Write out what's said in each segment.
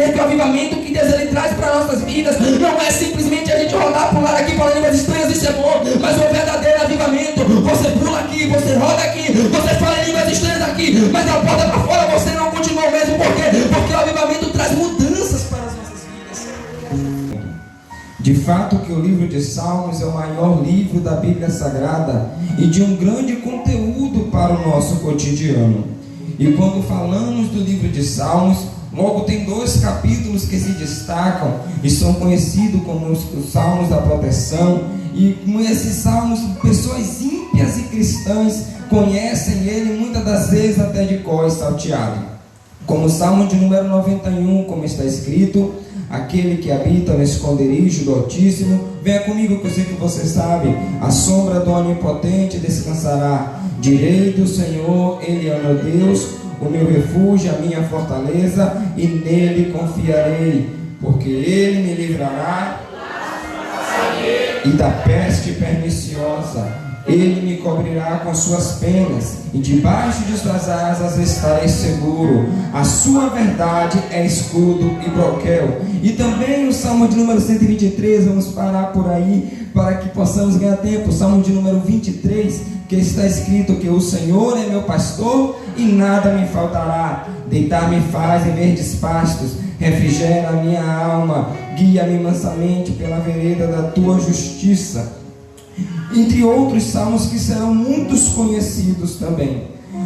entender que o avivamento que Deus ele traz para nossas vidas não é simplesmente a gente rodar, pular aqui, falar línguas estranhas, isso é bom, mas o verdadeiro avivamento, você pula aqui, você roda aqui, você fala línguas estranhas aqui, mas da porta para fora você não continua o mesmo. Por quê? Porque o avivamento traz mudanças para as nossas vidas. De fato que o livro de Salmos é o maior livro da Bíblia Sagrada e de um grande conteúdo para o nosso cotidiano. E quando falamos do livro de Salmos, logo tem 2 capítulos que se destacam e são conhecidos como os Salmos da proteção. E com esses salmos, pessoas ímpias e cristãs conhecem ele muitas das vezes até de cor e salteado. Como o Salmo de número 91, como está escrito: aquele que habita no esconderijo do Altíssimo, venha comigo que eu sei que você sabe, a sombra do Onipotente descansará. Direi do Senhor, Ele é o meu Deus, o meu refúgio, a minha fortaleza, e nele confiarei, porque Ele me livrará e da peste perniciosa. Ele me cobrirá com suas penas, e debaixo de suas asas estarei seguro. A sua verdade é escudo e broquel. E também o Salmo de número 123, vamos parar por aí para que possamos ganhar tempo. O Salmo de número 23, que está escrito que o Senhor é meu pastor e nada me faltará. Deitar-me faz em verdes pastos, refrigera a minha alma, guia-me mansamente pela vereda da tua justiça. Entre outros salmos que serão muitos conhecidos também.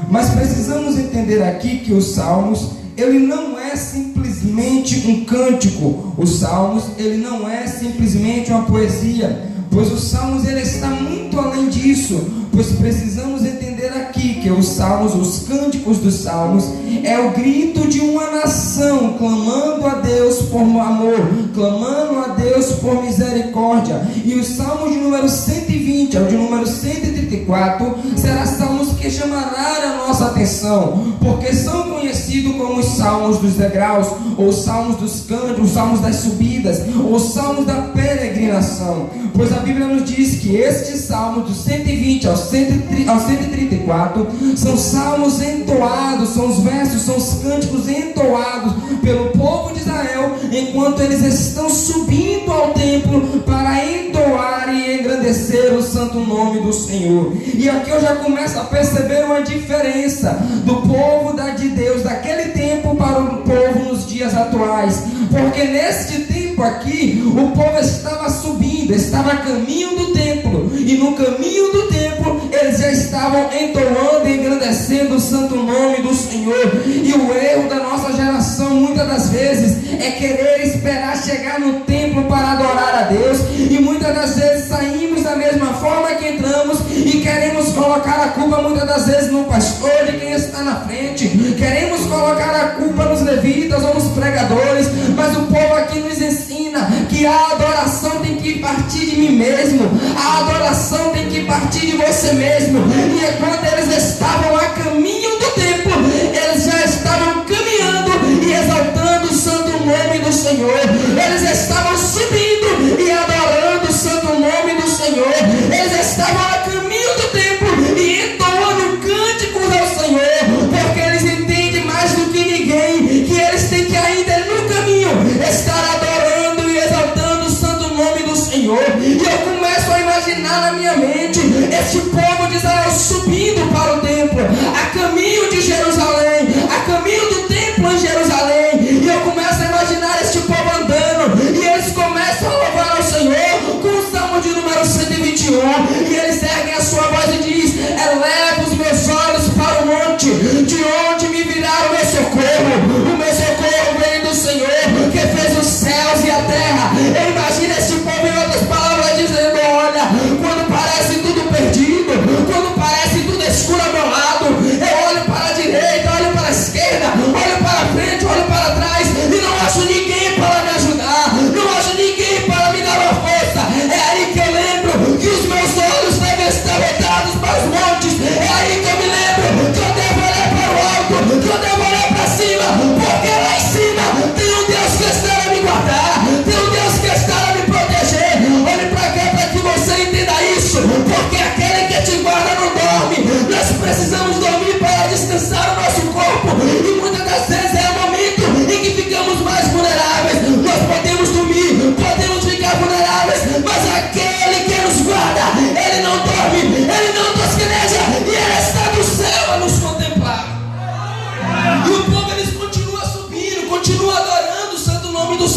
Mas precisamos entender aqui que os salmos, ele não é simplesmente um cântico. Os salmos, ele não é simplesmente uma poesia, pois os salmos, ele está muito além disso. Pois precisamos entender aqui que os salmos, os cânticos dos salmos, é o grito de uma nação clamando a Deus por amor, clamando a Deus por misericórdia. E os salmos de número 120 ao de número 134 serão salmos que chamarão a nossa atenção, porque são conhecidos como os salmos dos degraus, ou os salmos dos cânticos, os salmos das subidas, ou os salmos da peregrinação. Pois a Bíblia nos diz que estes salmos dos 120 ao 134 são salmos entoados, são os versos, são os cânticos entoados pelo povo de Israel enquanto eles estão subindo ao templo para entoar e engrandecer o santo nome do Senhor. E aqui eu já começo a perceber uma diferença do povo de Deus daquele tempo para o povo nos dias atuais, porque neste tempo aqui o povo estava subindo, estava a caminho do templo, e no caminho do templo eles já estavam entoando e engrandecendo o santo nome do Senhor. E o erro da nossa geração muitas das vezes é querer esperar chegar no templo para adorar a Deus, e muitas das vezes saímos da mesma forma que entramos e queremos colocar a culpa muitas das vezes no pastor, de quem está na frente, queremos colocar a culpa nos levitas ou nos pregadores, mas o povo aqui nos ensina que a adoração tem que partir de mim mesmo, a adoração tem que partir de você mesmo. E enquanto eles estavam a caminho do templo, eles já estavam caminhando e exaltando o santo nome do Senhor. Eles estavam subindo e adorando o santo nome do Senhor. Eles estavam a caminho do templo e entoando cânticos ao Senhor, porque eles entendem mais do que ninguém que eles têm que ainda no caminho estar adorando e exaltando o santo nome do Senhor. E eu começo a imaginar na minha mente este povo de Israel subindo para o templo, a caminho de Jerusalém, a caminho do templo em Jerusalém. E eu começo a imaginar este povo andando, e eles começam a louvar ao Senhor com o Salmo de número 121, e eles erguem a sua voz e diz: eleva os meus olhos para o monte, de onde me virá o meu socorro. O meu socorro vem do Senhor, que fez os céus e a terra. Eu imagino este povo, em outras palavras, dizendo: olha, quando parece tudo perdido, quando parece tudo escuro ao meu lado, eu olho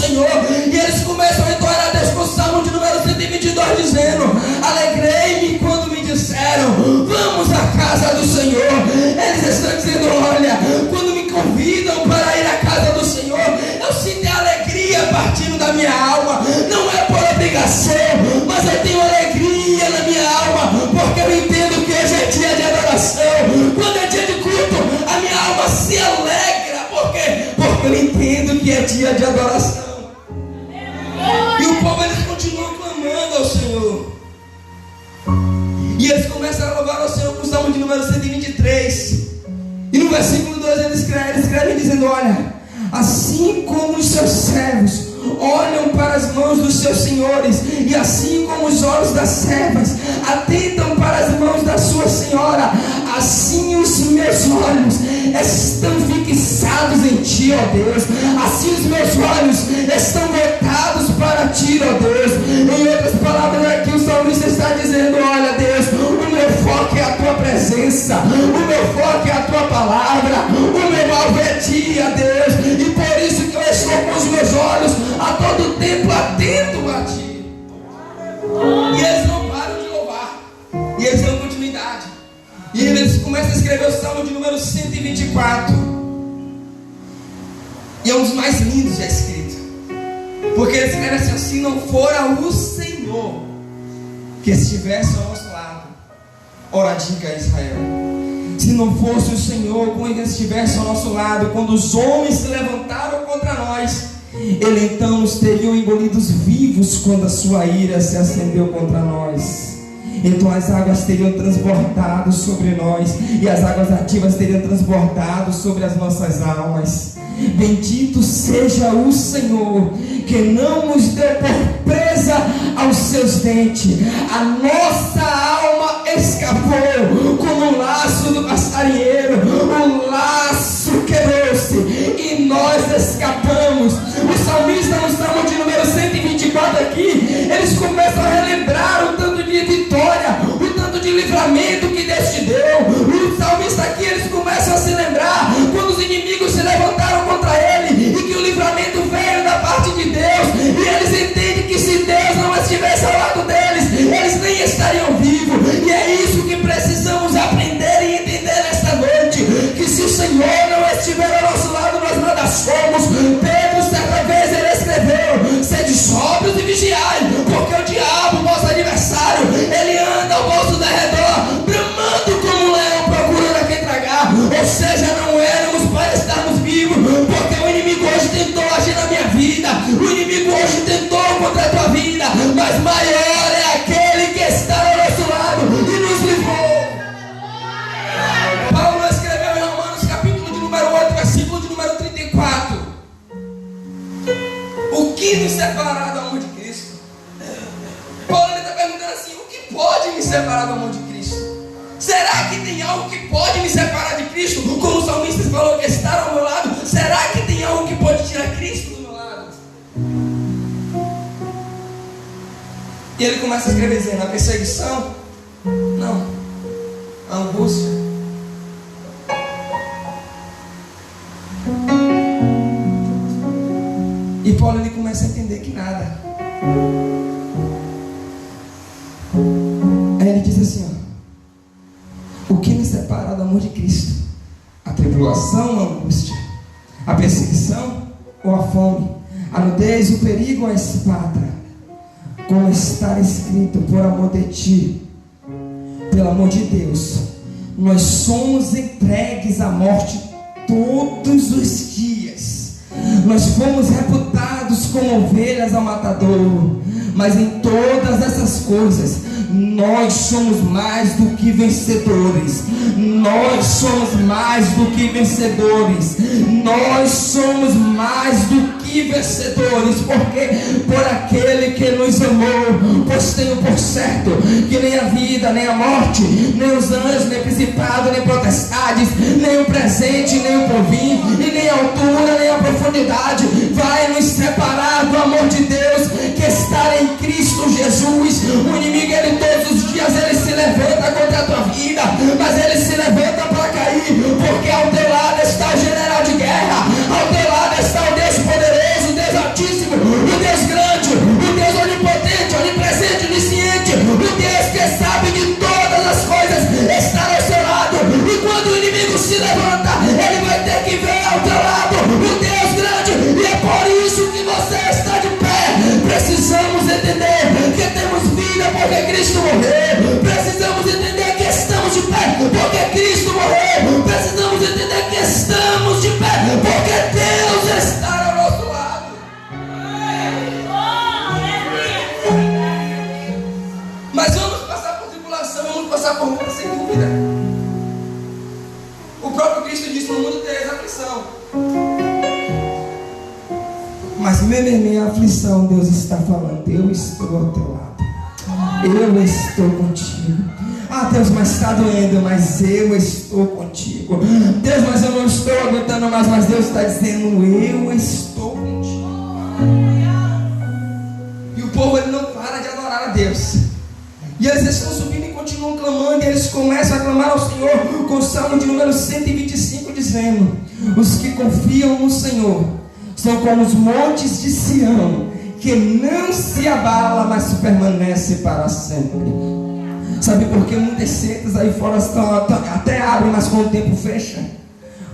Senhor. E eles começam a entoar a Deus com o Salmo de número 122, dizendo: alegrei-me quando me disseram, vamos à casa do Senhor. Eles estão dizendo: olha, quando me convidam para ir à casa do Senhor, eu sinto a alegria partindo da minha alma. Não é por obrigação, mas eu tenho alegria na minha alma, porque eu entendo que hoje é dia de adoração. Quando é dia de culto, a minha alma se alegra. Por quê? Porque eu entendo que é dia de adoração. E o povo, eles continuam clamando ao Senhor. E eles começam a louvar ao Senhor com o Salmo de número 123. E no versículo 2 eles escrevem dizendo: olha, assim como os seus servos olham para as mãos dos seus senhores, e assim como os olhos das servas atentam para as mãos da sua senhora, assim os meus olhos estão fixados em ti, ó Deus. Assim os meus olhos estão voltados para ti, ó Deus. Em outras palavras, aqui o salmista está dizendo: olha, Deus, o meu foco é a tua presença, o meu foco é a tua palavra, o meu alvo é ti, ó Deus. E por isso que eu estou com os meus olhos a todo tempo atento a ti. E eles não param de louvar, e eles dão continuidade. E eles começam a escrever o Salmo de número 124. E é um dos mais lindos já escrito, porque eles escrevem assim: se não fora o Senhor que estivesse ao nosso lado, ora diga Israel. Se não fosse o Senhor que estivesse ao nosso lado, quando os homens se levantaram contra nós, Ele então nos teria engolidos vivos quando a sua ira se acendeu contra nós. Então as águas teriam transbordado sobre nós, e as águas ativas teriam transbordado sobre as nossas almas. Bendito seja o Senhor, que não nos deu por presa aos seus dentes. A nossa alma escapou como um laço do passarinheiro. O laço quebrou-se e nós escapamos. O salmista, no Salmo de número 124 aqui, eles começam a relembrar o tanto de vitória, o tanto de livramento que Deus te deu. O salmista aqui, eles começam a se lembrar quando os inimigos se levantaram contra ele, e que o livramento veio da parte de Deus. E eles entendem que se Deus não estivesse ao lado deles, eles nem estariam vivos. E é isso que precisamos aprender e entender nesta noite, que se o Senhor não estiver ao nosso lado, nós nada somos. Pedro, certa vez, ele escreveu: sede sóbrios e vigiai, porque o diabo, vosso adversário, ele anda ao vosso derredor, bramando como um leão, procurando a quem tragar. Ou seja, não éramos para estarmos vivos, porque o inimigo hoje tentou agir na minha vida, o inimigo hoje tentou contra a tua vida, mas maior é aquele que está ao nosso lado e nos livrou. Paulo escreveu em Romanos capítulo de número 8, versículo de número 34: o que nos separará do amor de Cristo? Paulo está perguntando assim: o que pode me separar do amor de Cristo? Será que tem algo que pode me separar de Cristo? Como o salmista falou que está ao meu lado, será que tem algo que pode tirar Cristo do meu lado? E ele começa a escrever dizendo: a perseguição? Não. A angústia? E Paulo, ele começa a entender que nada. Aí ele diz assim: ó, o que me separa do amor de Cristo? A tribulação ou a angústia? A perseguição ou a fome? A nudez, o perigo ou a espada? Como está escrito: por amor de ti, pelo amor de Deus, nós somos entregues à morte todos os dias. Nós fomos reputados como ovelhas ao matadouro, mas em todas essas coisas nós somos mais do que vencedores. Nós somos mais do que vencedores. Nós somos mais do que vencedores, porque por aquele que nos amou. Pois tenho por certo que nem a vida, nem a morte, nem os anjos, nem principado, nem potestades, nem o presente, nem o porvir, e nem a altura, nem a profundidade vai nos separar do amor de Deus que está em Cristo Jesus. O inimigo, ele todos os dias ele se levanta contra a tua vida, mas ele se levanta para cair, porque ao teu lado está o general de guerra, ao teu lado está o Deus poderoso, o Deus altíssimo, Mas mesmo em minha aflição, Deus está falando: eu estou ao teu lado, eu estou contigo. Ah, Deus, mas está doendo, mas eu estou contigo. Deus, mas eu não estou aguentando mais, mas Deus está dizendo: eu estou contigo. E o povo, ele não para de adorar a Deus. E eles estão subindo e continuam clamando. E eles começam a clamar ao Senhor com o Salmo de número 125, dizendo: os que confiam no Senhor são como os montes de Sião, que não se abala, mas permanece para sempre. Sabe por que muitas seitas aí fora até abrem, mas com o tempo fecham?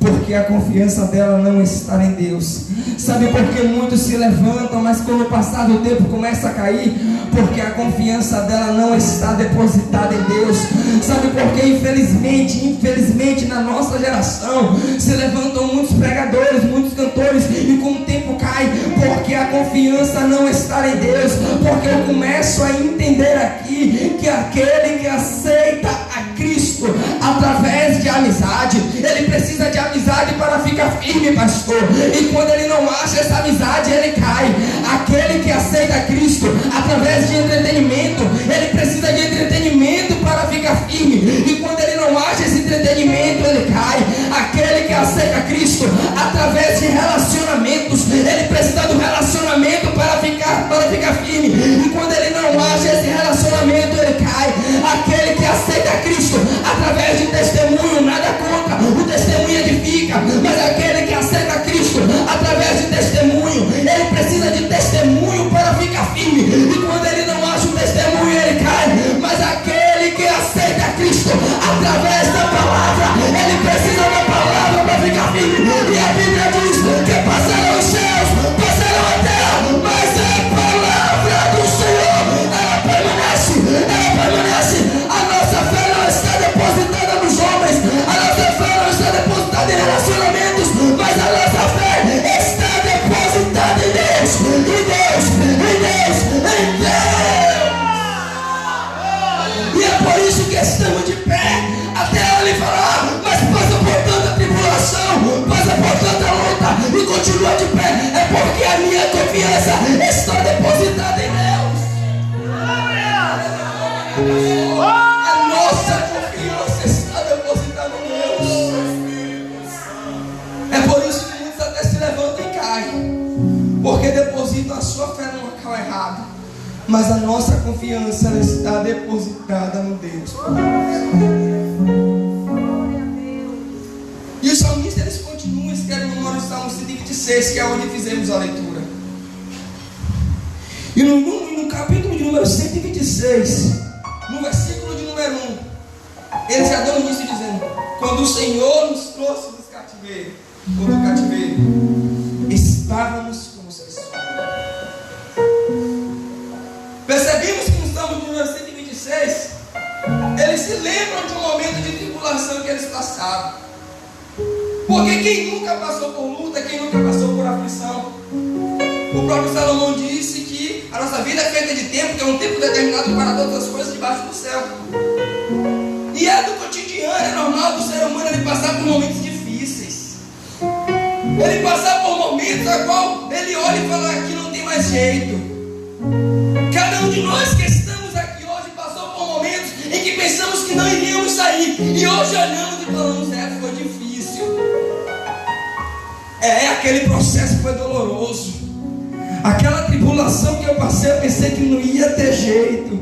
Porque a confiança dela não está em Deus. Sabe por que muitos se levantam, mas com o passar do tempo começa a cair? Porque a confiança dela não está depositada em Deus. Sabe por que infelizmente na nossa geração se levantam muitos pregadores, muitos cantores, e com o tempo cai? Porque a confiança não está em Deus. Porque eu começo a entender aqui que aquele que aceita a Cristo através de amizade, ele precisa de amizade para ficar firme, pastor. E quando ele não acha essa amizade, ele cai. Aquele que aceita Cristo através de entretenimento, ele precisa de entretenimento para ficar firme. E quando ele não acha esse entretenimento, ele cai. Aquele que aceita Cristo através de relacionamentos, ele precisa do relacionamento para ficar firme. E quando ele não acha esse relacionamento, ele cai. Aquele que aceita Cristo através de testemunho, nada contra, o testemunho edifica, mas aquele que aceita Cristo através de testemunho, ele precisa de testemunho para ficar firme. E quando ele não acha o testemunho, ele cai. Mas aquele que aceita Cristo através da palavra, ele precisa da palavra para ficar firme. E a Bíblia diz que passarão os céus, passarão a terra, mas a palavra do Senhor, ela permanece. A nossa fé não está depositada nos homens, a nossa fé não está depositada em relacionamentos, mas a nossa fé está depositada em Deus, em Deus. E é por isso que estamos de pé até ele falar: mas passa por tanta tribulação, passa por tanta luta e continua de pé. É porque a minha confiança está depositada em Deus. A nossa confiança está depositada em Deus. É por isso que muitos até se levantam e caem, porque depositam a sua fé no local errado. Mas a nossa confiança, ela está depositada no Deus. E os salmistas, eles continuam escrevendo no Salmo 126, que é onde fizemos a leitura. E no capítulo de número 126, no versículo de número 1, eles já dão início dizendo: quando o Senhor nos trouxe do cativeiro, estávamos como esquecidos. Percebemos que no Salmo de número 126, eles se lembram de um momento de tribulação que eles passaram. Porque quem nunca passou por luta, quem nunca passou por aflição? O próprio Salomão disse que a nossa vida é feita de tempo, que é um tempo determinado para todas as coisas debaixo do céu. E é do cotidiano, é normal do ser humano ele passar por momentos difíceis. Ele passar por momentos a qual ele olha e fala: aqui não tem mais jeito. Cada um de nós que estamos aqui hoje passou por momentos em que pensamos que não iríamos sair. E hoje olhamos e falamos: foi difícil. Aquele processo foi doloroso. Aquela tribulação que eu passei, eu pensei que não ia ter jeito.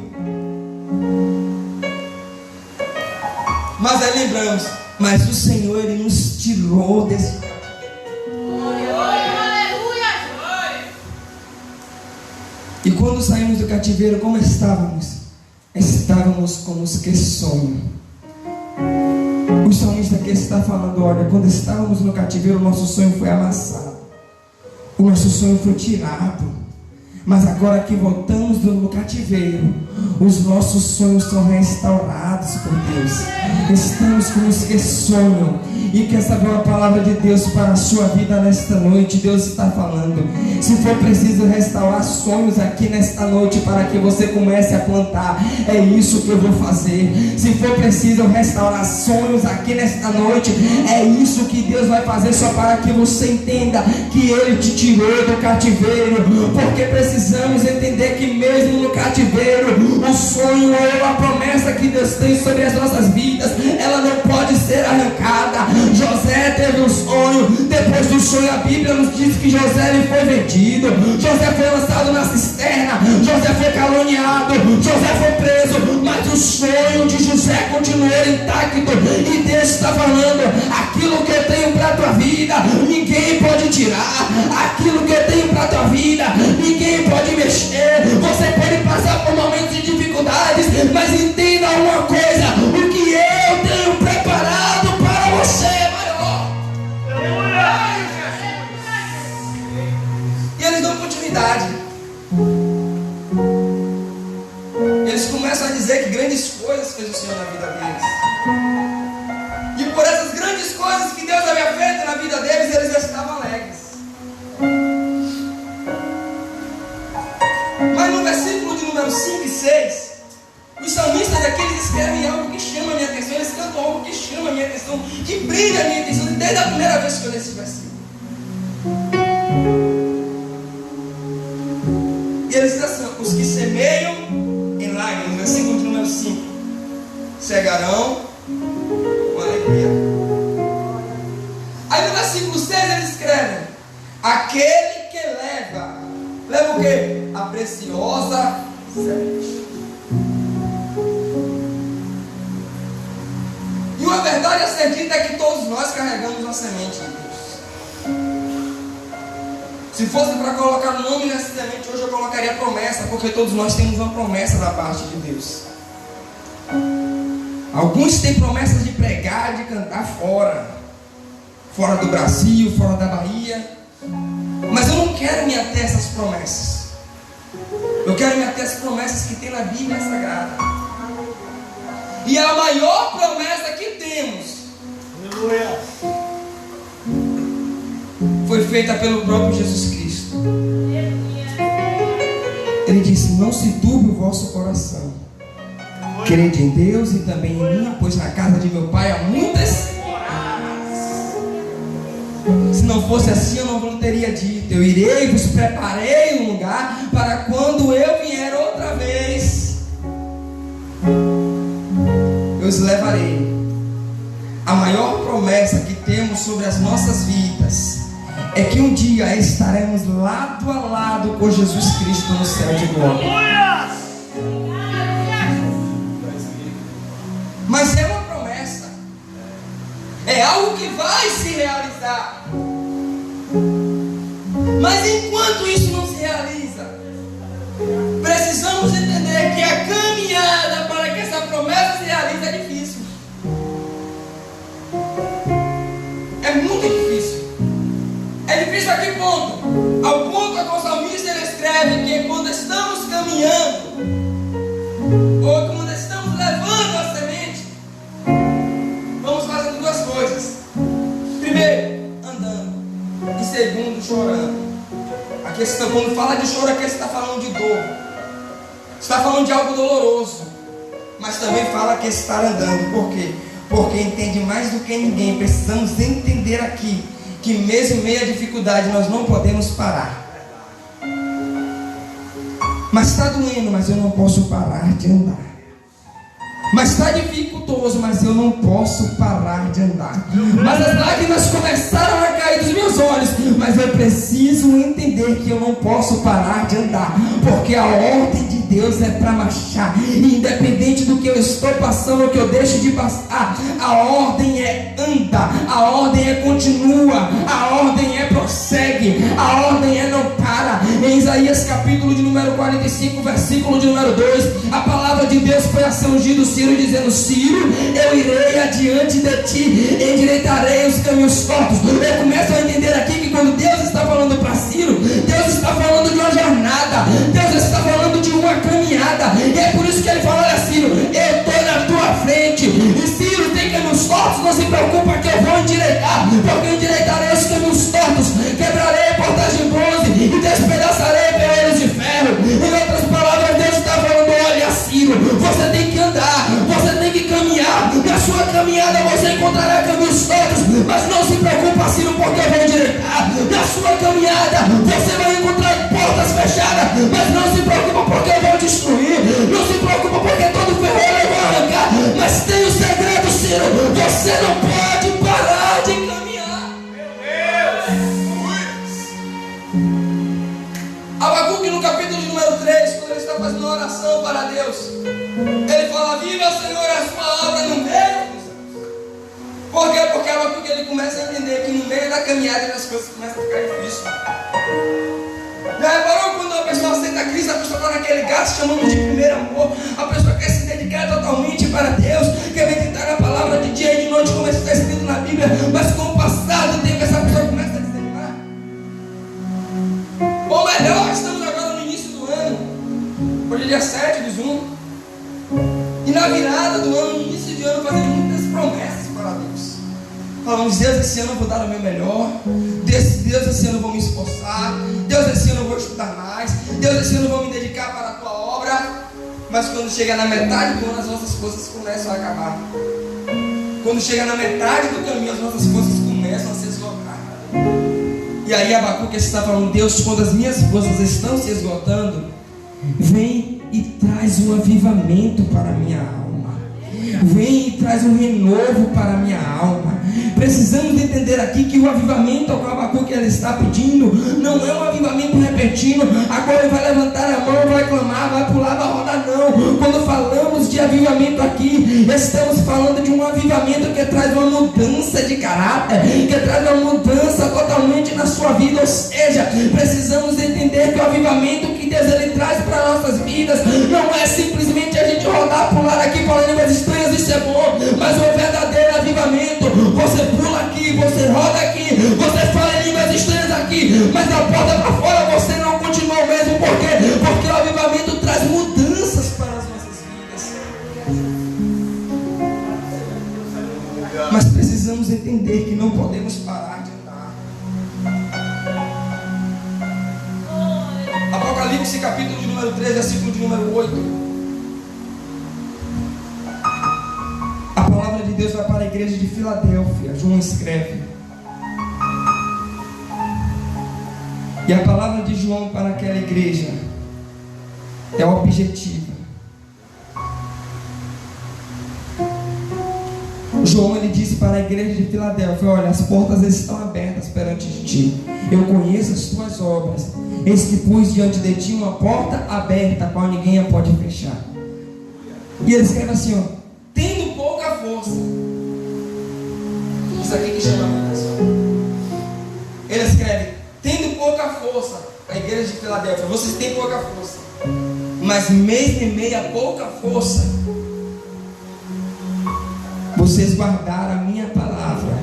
Mas aí lembramos: mas o Senhor, Ele nos tirou desse. E quando saímos do cativeiro, como estávamos? Estávamos como os que sonham. O salmista aqui está falando: olha, quando estávamos no cativeiro, o nosso sonho foi amassado, o nosso sonho foi tirado. Mas agora que voltamos do cativeiro, os nossos sonhos são restaurados por Deus. Estamos como os que sonham. e quer saber uma palavra de Deus para a sua vida nesta noite. Deus está falando. Se for preciso restaurar sonhos aqui nesta noite para que você comece a plantar, é isso que eu vou fazer. Se for preciso restaurar sonhos aqui nesta noite, é isso que Deus vai fazer, só para que você entenda que Ele te tirou do cativeiro. Porque precisamos entender que mesmo no cativeiro, o sonho ou a promessa que Deus tem sobre as nossas vidas, ela não pode ser arrancada. José teve um sonho. Depois do sonho, a Bíblia nos diz que José ele foi vendido, José foi lançado na cisterna, José foi caluniado, José foi preso, mas o sonho de José continuou intacto. E Deus está falando: aquilo que eu tenho para a tua vida, ninguém pode tirar. Aquilo que eu tenho para a tua vida, ninguém pode mexer. Você pode passar por momentos de dificuldades, mas entenda uma coisa: o que eu tenho preparado para você é maior. E eles dão continuidade. Eles começam a dizer que grandes coisas fez o Senhor na vida deles. E por essas grandes coisas que Deus havia feito na vida deles, eles já estavam alegres. Mas no versículo de número 5 e 6, os salmistas aqui eles escrevem algo que chama a minha atenção. Eles cantam algo que chama a minha atenção, que brilha a minha atenção desde a primeira vez que eu li esse versículo. E eles dizem assim: os que semeiam em lágrimas, versículo de número 5, cegarão com alegria. Aí no versículo 6 eles escrevem: aquele que leva o quê? A preciosa semente. E uma verdade certita é que todos nós carregamos uma semente de Deus. Se fosse para colocar o nome nessa semente, hoje eu colocaria promessa, porque todos nós temos uma promessa da parte de Deus. Alguns têm promessas de pregar, de cantar fora do Brasil, fora da Bahia. Mas eu não quero me ater a essas promessas. Eu quero me ater às promessas que tem na Bíblia Sagrada. E a maior promessa que temos foi feita pelo próprio Jesus Cristo. Ele disse: não se turbe o vosso coração. Crede em Deus e também em mim, pois na casa de meu Pai há muitas moradas. Se não fosse assim, eu não teria dito: eu irei e vos preparei um lugar para quando eu vier outra vez, eu os levarei. A maior promessa que temos sobre as nossas vidas é que um dia estaremos lado a lado com Jesus Cristo no céu de glória. Mas é uma promessa, é algo que vai se realizar. Mas enquanto isso não se realiza, precisamos entender que a caminhada para que essa promessa se realize é difícil. É muito difícil. É difícil a que ponto? Ao ponto que o salmista ele escreve que quando estamos caminhando, ou quando estamos levando a semente, vamos fazendo duas coisas. Primeiro, andando. E segundo, chorando. Aqui quando fala de choro, aqui está falando de dor. Está falando de algo doloroso. Mas também fala que está andando. Por quê? Porque entende mais do que ninguém. Precisamos entender aqui que mesmo em meio à dificuldade nós não podemos parar. Mas está doendo, mas eu não posso parar de andar. Mas está dificultoso, mas eu não posso parar de andar. Mas as lágrimas começaram a cair dos meus olhos, mas eu preciso entender que eu não posso parar de andar, porque a ordem de Deus é para marchar. E independente do que eu estou passando, ou que eu deixo de passar, a ordem é anda, a ordem é continua, a ordem é prossegue, a ordem é não para. Em Isaías capítulo de número 45, versículo de número 2, a palavra de Deus foi a São Gido Ciro, dizendo: Ciro, eu irei adiante de ti, endireitarei os caminhos tortos. Eu começo a entender aqui que quando Deus está falando para Ciro, Deus está falando de uma jornada, Deus está falando de uma caminhada. E é por isso que ele fala: olha, Ciro, eu estou na tua frente, e Ciro tem caminhos tortos, não se preocupa que eu vou endireitar endireitar, porque eu endireitarei os caminhos tortos, quebrarei portas de bronze e despedaçarei peleiros de ferro. Em outras palavras, Deus está falando: olha, Ciro, você tem que andar, você tem que caminhar. Na sua caminhada você encontrará caminhos tortos, mas não se preocupa, Ciro, porque eu vou endireitar. Na sua caminhada você vai encontrar portas fechadas, mas não se preocupa, porque eu vou destruir. Não se preocupa, porque todo ferreiro eu vou arrancar. Mas tem um segredo, Ciro: você não pode parar de caminhar. Abacuque, no capítulo de número 3, quando ele está fazendo uma oração para Deus, ele fala: viva, Senhor, a sua obra no meio dos anos. Por quê? Porque Abacuque ele começa a entender que no meio da caminhada as coisas começam a ficar difíceis. Já reparou quando a pessoa aceita Cristo, a pessoa está naquele gasto chamando de primeiro amor, a pessoa quer se dedicar totalmente para Deus, quer meditar na palavra de dia e de noite, como está escrito na Bíblia, mas com o passar do tempo essa pessoa começa a desanimar. Ou melhor, estamos agora no início do ano, hoje é dia 7/1, e na virada do ano, no início de ano, fazendo muitas promessas para Deus. Falamos: Deus, esse ano eu vou dar o meu melhor. Deus, esse ano eu vou me esforçar. Deus, esse ano eu vou estudar mais. Deus, esse ano eu vou me dedicar para a tua obra. Mas quando chega na metade do ano, as nossas forças começam a acabar. Quando chega na metade do caminho, as nossas forças começam a se esgotar. E aí Abacuque está falando: Deus, quando as minhas forças estão se esgotando, vem e traz um avivamento para a minha alma. Vem e traz um renovo para a minha alma. Precisamos entender aqui que o avivamento ao Abacuque ele está pedindo não é um avivamento repentino. Agora ele vai levantar a mão, vai clamar, vai pular, vai rodar. Não. Quando falamos de avivamento aqui, estamos falando de um avivamento que traz uma mudança de caráter, que traz uma mudança totalmente na sua vida. Ou seja, precisamos entender que o avivamento que Deus ele traz para nossas vidas não é simplesmente a gente rodar, pular aqui, falar línguas estranhas, isso é bom, mas o verdadeiro avivamento, você pula aqui, você roda aqui, você fala em línguas estranhas aqui, mas da porta para fora você não continua o mesmo. Por quê? Porque o avivamento traz mudanças para as nossas vidas. Mas precisamos entender que não podemos parar de andar. Apocalipse capítulo de número 13, versículo de número 8. A palavra de Deus vai para a igreja de Filadélfia. João escreve. E a palavra de João para aquela igreja é objetiva. João ele disse para a igreja de Filadélfia: olha, as portas estão abertas perante de ti. Eu conheço as tuas obras. Eis que pus diante de ti uma porta aberta, a qual ninguém a pode fechar. E ele escreve assim: ó, tendo pouca força. Isso aqui que chama a atenção. Ele escreve: tendo pouca força, a igreja de Filadélfia, vocês têm pouca força, mas mesmo em meio a pouca força, vocês guardaram a minha palavra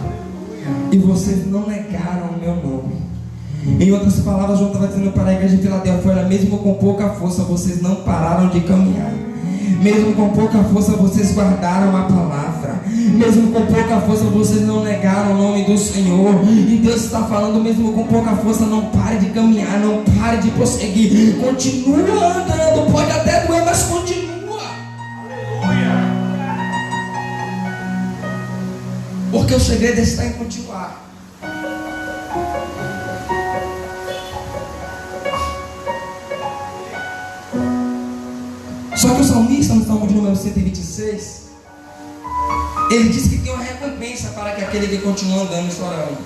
e vocês não negaram o meu nome. Em outras palavras, João estava dizendo para a igreja de Filadélfia: olha, mesmo com pouca força, vocês não pararam de caminhar. Mesmo com pouca força, vocês guardaram a palavra. Mesmo com pouca força, vocês não negaram o nome do Senhor. E Deus está falando: mesmo com pouca força, não pare de caminhar, não pare de prosseguir. Continua andando, pode até doer, mas continua. Aleluia. Porque o segredo está em continuar. Só que o salmista, no Salmo de número 126, ele diz que tem uma recompensa para que aquele que continua andando e chorando.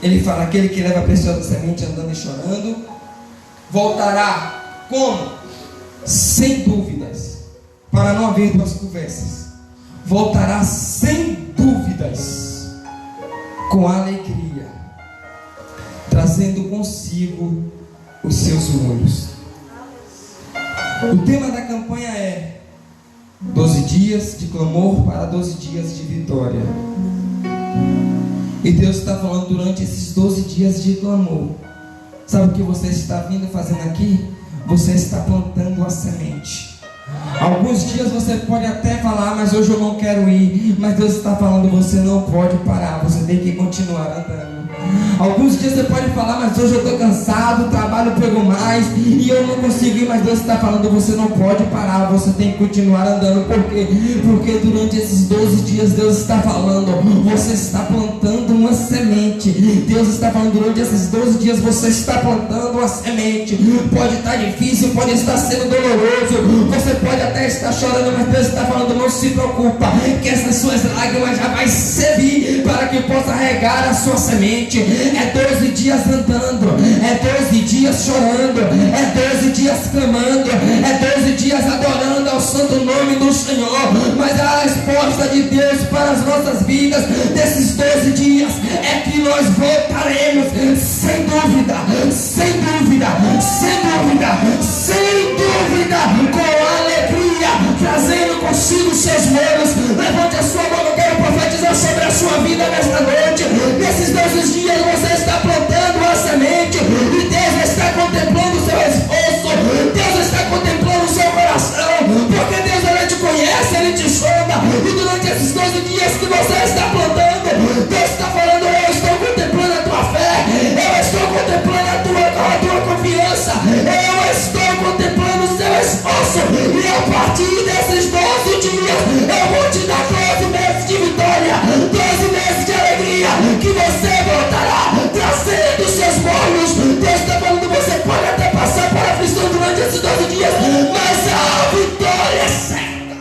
Ele fala: aquele que leva a preciosa semente andando e chorando, voltará como? Sem dúvidas, para não haver duas conversas. Voltará sem dúvidas, com alegria, trazendo consigo os seus molhos. O tema da campanha é 12 dias de clamor para 12 dias de vitória. E Deus está falando durante esses 12 dias de clamor. Sabe o que você está vindo fazendo aqui? Você está plantando a semente. Alguns dias você pode até falar, mas hoje eu não quero ir. Mas Deus está falando, você não pode parar, você tem que continuar andando. Alguns dias você pode falar, mas hoje eu estou cansado, o trabalho pegou mais e eu não consigo ir. Mas Deus está falando, você não pode parar, você tem que continuar andando. Por quê? Porque durante esses 12 dias Deus está falando, você está plantando uma semente. Deus está falando, durante esses 12 dias você está plantando uma semente. Pode estar difícil, pode estar sendo doloroso, você pode até estar chorando, mas Deus está falando, não se preocupa, que essas suas lágrimas já vai servir para que possa regar a sua semente. É 12 dias andando, é 12 dias chorando, é 12 dias clamando, é 12 dias adorando ao santo nome do Senhor. Mas a resposta de Deus para as nossas vidas desses 12 dias é que nós voltaremos, sem dúvida, sem dúvida, sem dúvida, sem dúvida, com alegria, trazendo consigo seus moros. Levante a sua mão, eu quero profetizar sobre a sua vida nesta noite. Nesses 12 dias você está plantando uma semente e Deus está contemplando o seu esforço, Deus está contemplando o seu coração, porque Deus, ele te conhece, ele te chama. E durante esses 12 dias que você está plantando, Deus está falando, eu estou contemplando a tua fé, eu estou contemplando a tua confiança, eu estou contemplando o seu esforço. E a partir desses 12 dias eu vou te dar 12 meses de vitória, 12 meses de alegria, que você voltará trazendo seus molhos. Deus está falando, você pode até passar por aflição durante esses 12 dias, mas a vitória é certa.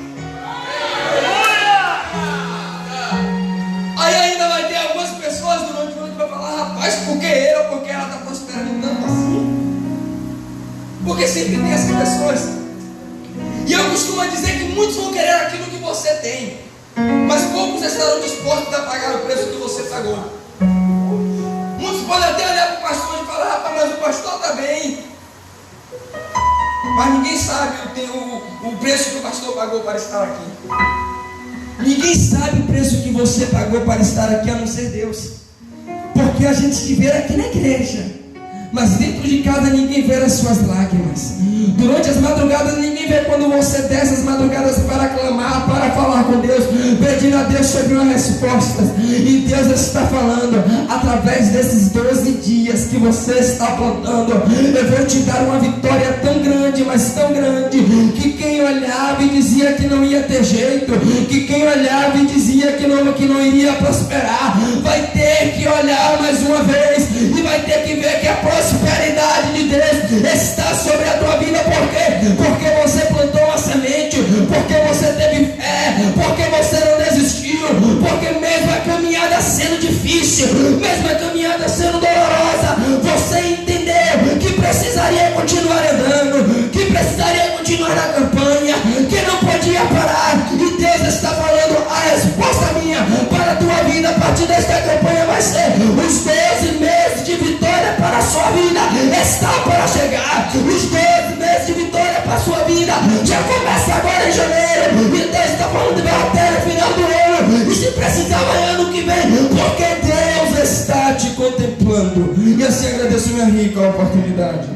Aí ainda vai ter algumas pessoas durante o ano que vai falar, rapaz, por que eu? Porque ela está prosperando tanto assim. Porque sempre tem essas pessoas. E eu costumo dizer que muitos vão querer aquilo que você tem, mas poucos estarão dispostos a pagar o preço que você pagou. Muitos podem até olhar para o pastor e falar, rapaz, mas o pastor está bem. Mas ninguém sabe o preço que o pastor pagou para estar aqui. Ninguém sabe o preço que você pagou para estar aqui, a não ser Deus. Porque a gente te vê aqui na igreja, mas dentro de casa ninguém vê as suas lágrimas. Durante as madrugadas ninguém vê quando você desce as madrugadas para clamar, para falar com Deus, pedindo a Deus sobre uma resposta. E Deus está falando, através desses 12 dias que você está plantando, eu vou te dar uma vitória tão grande, mas tão grande, que quem olhava e dizia que não ia ter jeito, que quem olhava e dizia que não iria prosperar, vai ter que olhar mais uma vez e vai ter que ver que a prosperidade de Deus está sobre a tua vida. Por quê? Porque você plantou uma semente, porque você teve fé, porque você não desistiu, porque mesmo a caminhada sendo difícil, mesmo a caminhada sendo dolorosa, você entendeu que precisaria continuar andando, que precisaria continuar na campanha, que não podia parar. E Deus está falando, a resposta minha para a tua vida a partir desta campanha vai ser os 12 meses de vitória para a sua vida está para chegar. Os 12 meses de vitória para a sua vida já começa agora em janeiro, e Deus está falando de até o final do ano, e se precisar vai ano que vem, porque Deus está te contemplando. E assim agradeço minha rica oportunidade.